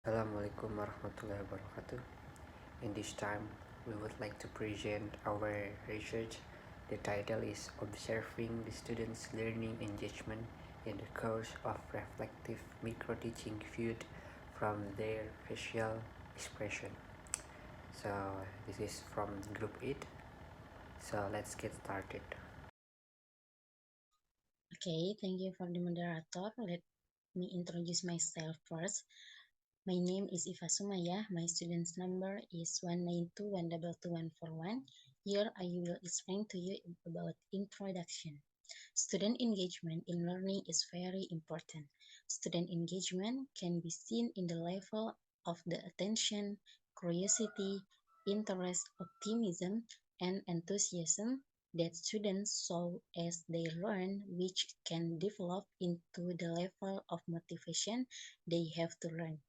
Assalamualaikum warahmatullahi wabarakatuh. In this time, we would like to present our research. The title is Observing the Students' Learning Engagement in the Course of Reflective Micro-Teaching Viewed from Their Facial Expression. So, this is from Group 8. So, let's get started. Okay, thank you for the moderator. Let me introduce myself first. My name is Iva Sumaya. My student's number is 192122141. Here I will explain to you about introduction. Student engagement in learning is very important. Student engagement can be seen in the level of the attention, curiosity, interest, optimism, and enthusiasm that students show as they learn, which can develop into the level of motivation they have to learn.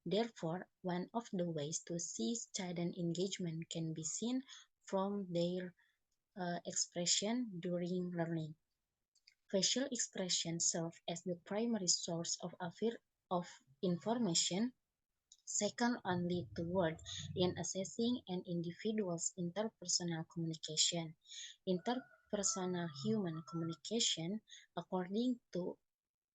Therefore, one of the ways to see student engagement can be seen from their expression during learning. Facial expressions serve as the primary source of information, second only to words, in assessing an individual's interpersonal communication. Interpersonal human communication, according to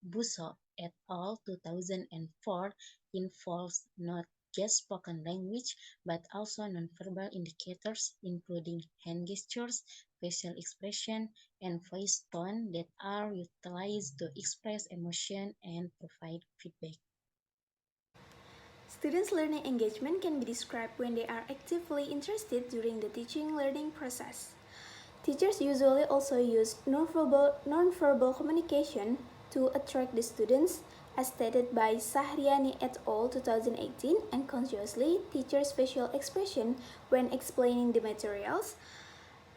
Busso et al. 2004, involves not just spoken language, but also nonverbal indicators, including hand gestures, facial expression, and voice tone that are utilized to express emotion and provide feedback. Students' learning engagement can be described when they are actively interested during the teaching learning process. Teachers usually also use nonverbal communication to attract the students, as stated by Sahriani et al. 2018, and consciously teachers' facial expression when explaining the materials,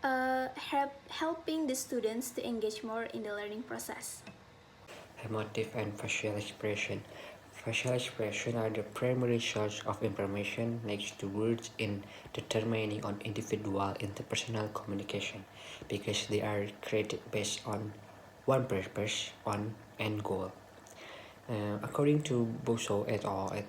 helping the students to engage more in the learning process. Emotive and facial expression. Facial expression are the primary source of information next to words in determining on individual interpersonal communication because they are created based on one purpose, on end goal. According to Busso et al. At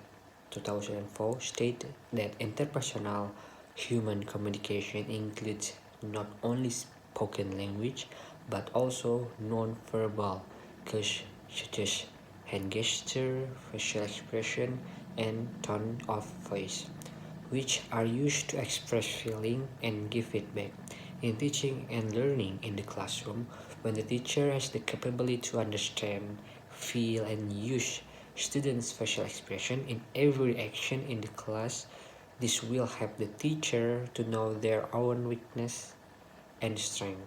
2004, state that interpersonal human communication includes not only spoken language but also non-verbal cues such as hand gesture, facial expression, and tone of voice, which are used to express feeling and give feedback. In teaching and learning in the classroom, when the teacher has the capability to understand, feel, and use students' facial expression in every action in the class, this will help the teacher to know their own weakness and strength.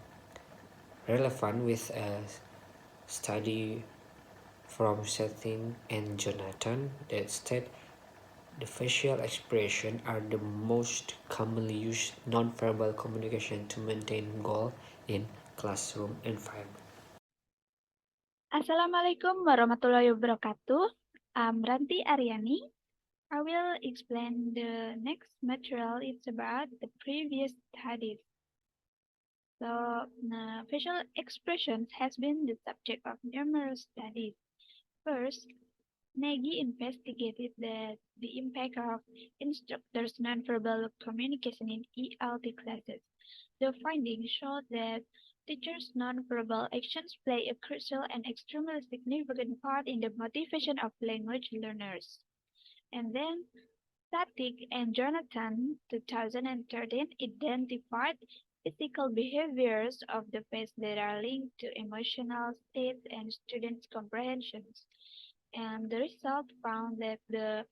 Relevant with a study from Setting and Jonathan that state the facial expression are the most commonly used nonverbal communication to maintain goal in classroom environment. Assalamualaikum warahmatullahi wabarakatuh. I'm Ranti Aryani. I will explain the next material. It's about the previous studies. Facial expressions has been the subject of numerous studies. First, Nagy investigated the impact of instructors' nonverbal communication in ELT classes. The findings showed that teachers' nonverbal actions play a crucial and extremely significant part in the motivation of language learners. And then Static and Jonathan 2013 identified physical behaviors of the face that are linked to emotional states and students' comprehensions. And the result found that the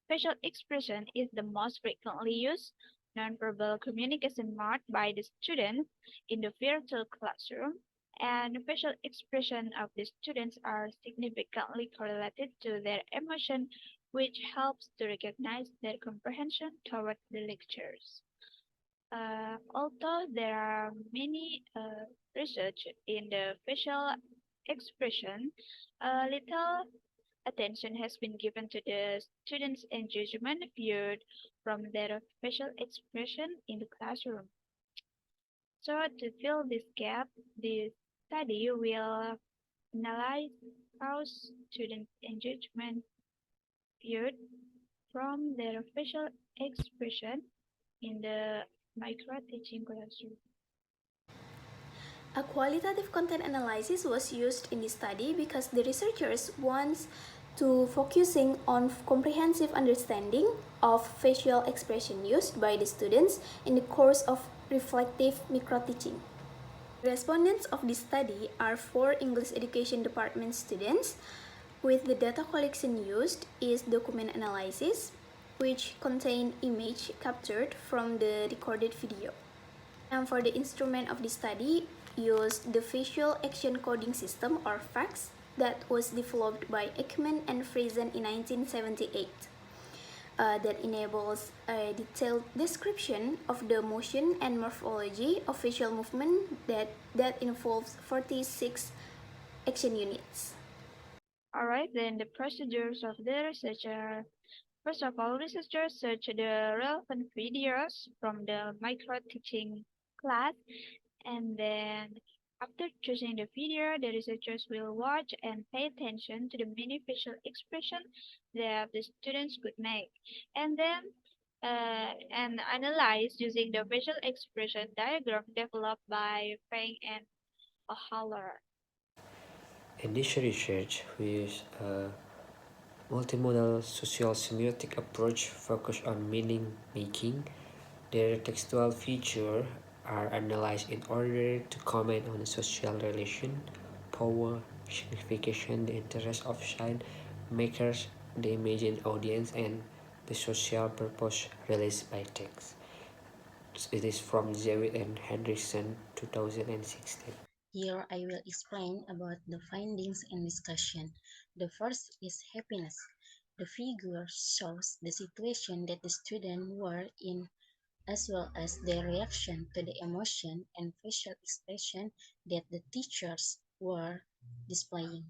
facial expression is the most frequently used nonverbal communication mode by the students in the virtual classroom, and the facial expression of the students are significantly correlated to their emotion, which helps to recognize their comprehension toward the lectures. Although there are many research in the facial expression, little attention has been given to the students' engagement viewed from their facial expression in the classroom. So to fill this gap, the study will analyze how student engagement viewed from their facial expression in the micro-teaching classroom. A qualitative content analysis was used in this study because the researchers want to focusing on comprehensive understanding of facial expression used by the students in the course of reflective micro-teaching. Respondents of this study are 4 English Education Department students, with the data collection used is document analysis, which contain image captured from the recorded video. And for the instrument of the study, used the Facial Action Coding System or FACS that was developed by Ekman and Friesen in 1978. That enables a detailed description of the motion and morphology of facial movement that involves 46 action units. Alright, then the procedures of the researcher. First of all, researchers search the relevant videos from the micro-teaching class, and then after choosing the video, the researchers will watch and pay attention to the many facial expressions that the students could make, and then and analyze using the facial expression diagram developed by Feng and O'Halloran. In this research, we use a multimodal social semiotic approach focused on meaning making. Their textual features are analyzed in order to comment on the social relation, power, signification, the interest of sign makers, the imagined audience, and the social purpose realized by text. It is from Zewitt and Henderson, 2016. Here I will explain about the findings and discussion. The first is happiness. The figure shows the situation that the students were in as well as their reaction to the emotion and facial expression that the teachers were displaying.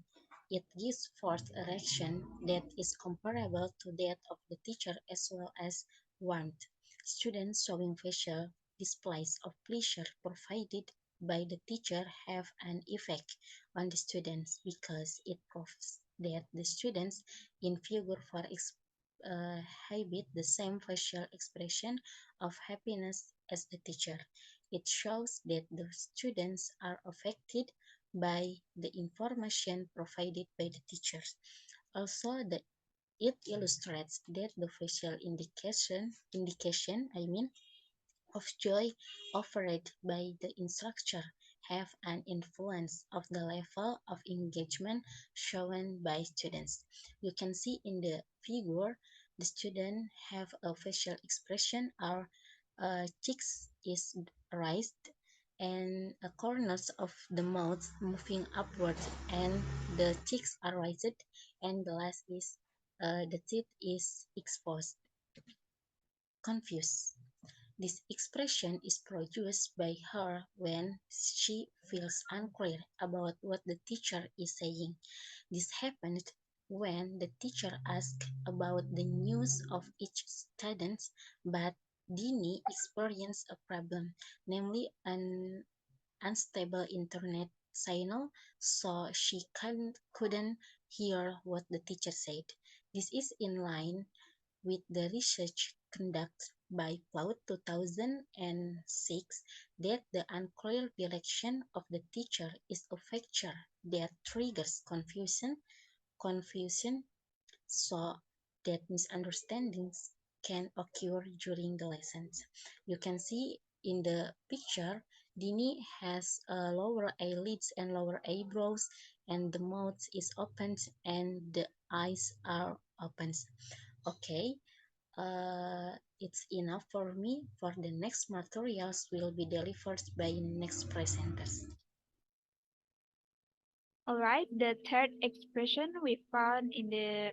It gives forth a reaction that is comparable to that of the teacher as well as warmth. Students showing facial displays of pleasure provided by the teacher have an effect on the students because it proves that the students in figure 4 exhibit the same facial expression of happiness as the teacher. It shows that the students are affected by the information provided by the teachers. Also, it illustrates that the facial indication of joy offered by the instructor have an influence of the level of engagement shown by students. You can see in the figure the student have a facial expression or cheeks is raised and corners of the mouth moving upward and the cheeks are raised and the last is the teeth is exposed. Confused. This expression is produced by her when she feels unclear about what the teacher is saying. This happened when the teacher asked about the news of each student, but Dini experienced a problem, namely an unstable internet signal, so she couldn't hear what the teacher said. This is in line with the research conducted by Cloud 2006 that the unclear direction of the teacher is a factor that triggers confusion so that misunderstandings can occur during the lessons. You can see in the picture, Dini has lower eyelids and lower eyebrows, and the mouth is open and the eyes are open. Okay, it's enough for me. For the next materials will be delivered by next presenters. Alright, the third expression we found in the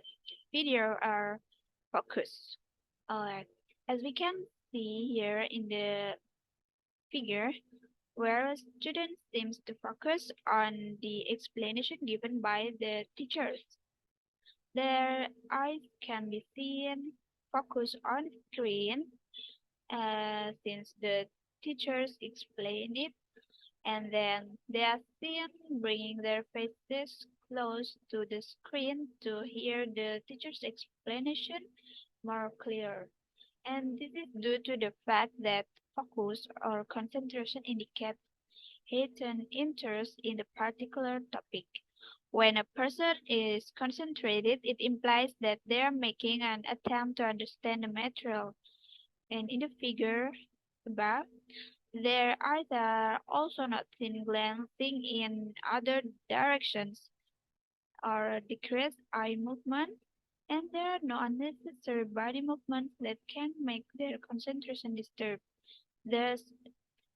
video are focus. Alright, as we can see here in the figure, where a student seems to focus on the explanation given by the teachers. Their eyes can be seen focus on screen since the teachers explain it, and then they are seen bringing their faces close to the screen to hear the teacher's explanation, more clear. And this is due to the fact that focus or concentration indicates heightened interest in the particular topic. When a person is concentrated, it implies that they are making an attempt to understand the material. And in the figure above, their eyes are also not seen glancing in other directions or decreased eye movement, and there are no unnecessary body movements that can make their concentration disturbed. Thus,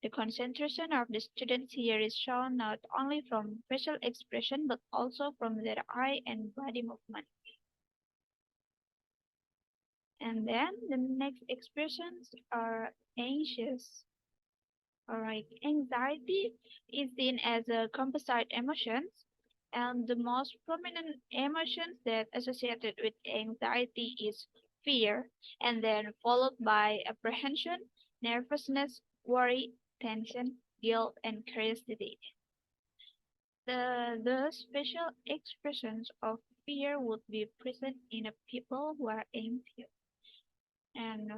the concentration of the students here is shown not only from facial expression but also from their eye and body movement. And then the next expressions are anxious. Alright, anxiety is seen as a composite emotion, and the most prominent emotions that associated with anxiety is fear, and then followed by apprehension, nervousness, worry, tension, guilt, and curiosity. The special expressions of fear would be present in a people who are anxious. And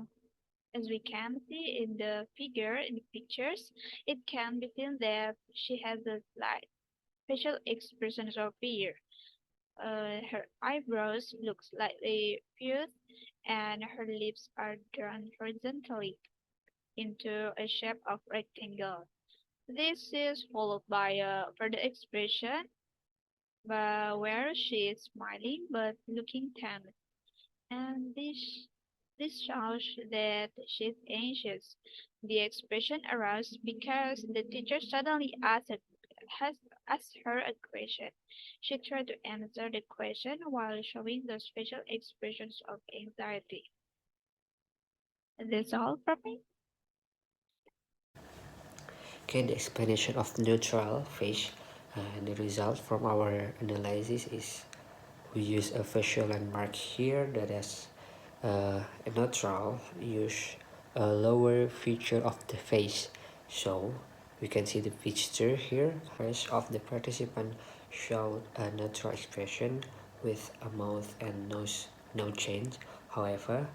as we can see in the figure, in the pictures, it can be seen that she has a slight facial expressions of fear. Her eyebrows look slightly fused, and her lips are drawn horizontally into a shape of rectangle. This is followed by a further expression where she is smiling but looking tense. And this shows that she's anxious. The expression arose because the teacher suddenly has asked her a question. She tried to answer the question while showing those facial expressions of anxiety. That's all from me. Okay, the explanation of neutral face. The result from our analysis is we use a facial landmark here that is a neutral use a lower feature of the face. So we can see the picture here. Face of the participant showed a neutral expression with a mouth and nose no change. However,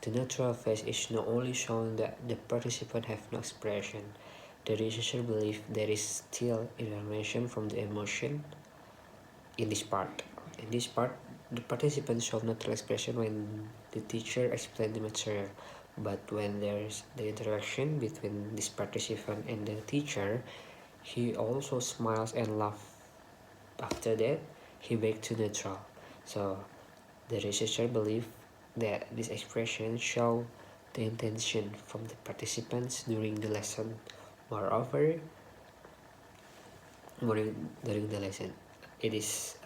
the neutral face is not only showing that the participant have no expression. The researcher believes there is still information from the emotion in this part. In this part, the participants show neutral expression when the teacher explains the material, but when there's the interaction between this participant and the teacher, he also smiles and laughs. After that, he back to neutral. So the researcher believe that this expression show the intention from the participants during the lesson. Moreover, during the lesson, it is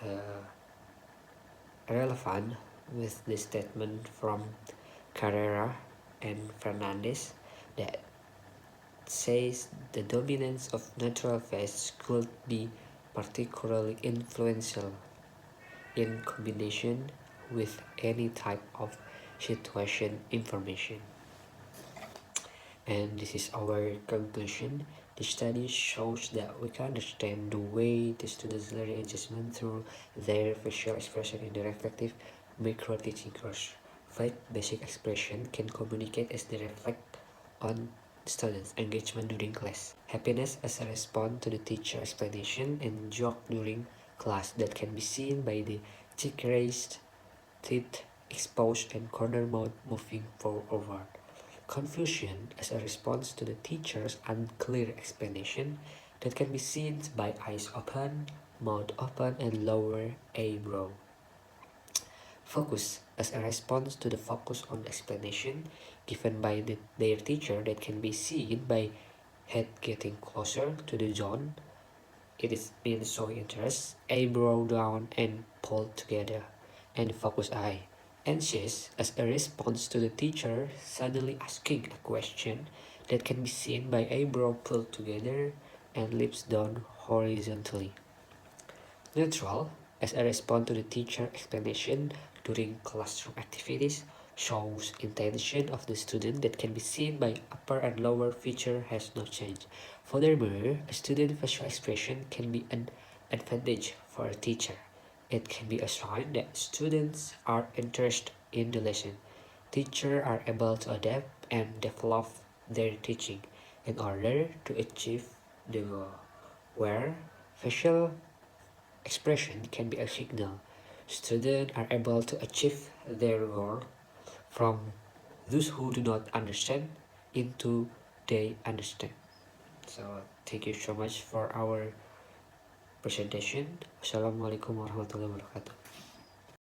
relevant with the statement from Carrera and Fernandez that says the dominance of natural face could be particularly influential in combination with any type of situation information. And this is our conclusion. The study shows that we can understand the way the students learn adjustment through their facial expression in the reflective micro teaching course. Five basic expression can communicate as they reflect on students' engagement during class. Happiness as a response to the teacher explanation and joke during class that can be seen by the cheek raised, teeth exposed, and corner mouth moving forward. Confusion as a response to the teacher's unclear explanation that can be seen by eyes open, mouth open, and lower eyebrow. Focus as a response to the focus on explanation given by their teacher that can be seen by head getting closer to the zone. It is been showing interest, eyebrow down and pulled together, and focus eye. Anxious as a response to the teacher suddenly asking a question that can be seen by eyebrow pulled together and lips down horizontally. Neutral as a response to the teacher explanation during classroom activities shows intention of the student that can be seen by upper and lower feature has no change. Furthermore, a student facial expression can be an advantage for a teacher. It can be a sign that students are interested in the lesson. Teachers are able to adapt and develop their teaching in order to achieve the goal, where facial expression can be a signal. Students are able to achieve their goal from those who do not understand into they understand. So thank you so much for our presentation. Assalamualaikum warahmatullahi wabarakatuh.